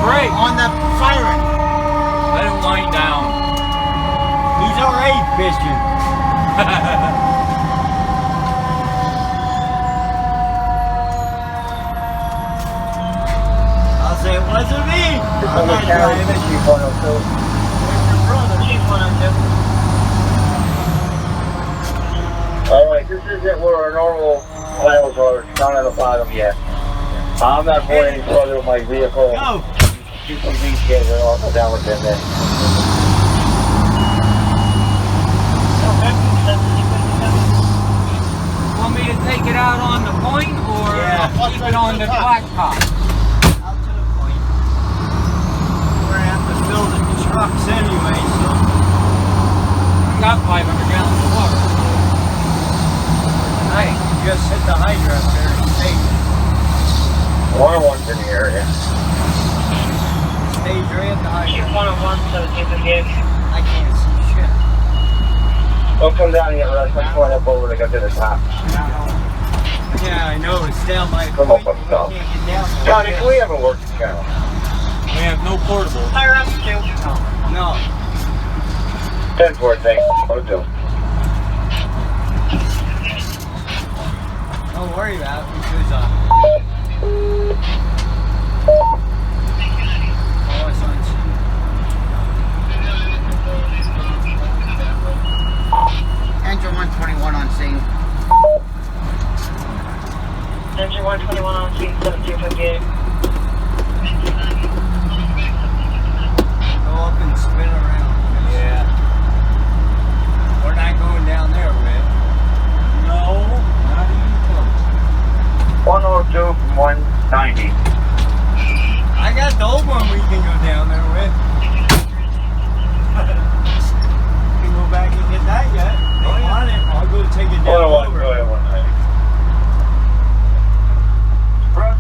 brake. On the siren. Let him wind down. He's already fishing. I'll say it wasn't me. I'm not driving. Chief 102. It's your brother. Chief 102. Alright, this isn't where our normal piles are. It's not on the bottom yet. I'm not going any further with my vehicle. Go. UTV's getting it off down with them then. Want me to take it out on the point or keep it on the blacktop? Out to the point. We're gonna have to fill the trucks anyway, so. I got 500 gallons of water. Tonight, you just hit the hydrant up there and stayed. One one's in the area. Stays right at the hydrant. 101, so take the gig. I can't see shit. Don't come down yet, Russ. I'm going up over to go to the top. Yeah, I know. It's down by the Come point. up, We stop. can't get down there. Johnny, can we haven't worked the channel? We have no portable. Fire up, two. No. 10-4 thing. What to do? Don't worry about it because oh, it's Onscene. Engine 121 on scene. Engine 121 on scene, 7258. Go up and spin around. Yeah. We're not going down there, Red. No, not even close. 102 from 190. I got the old one we can go down there with.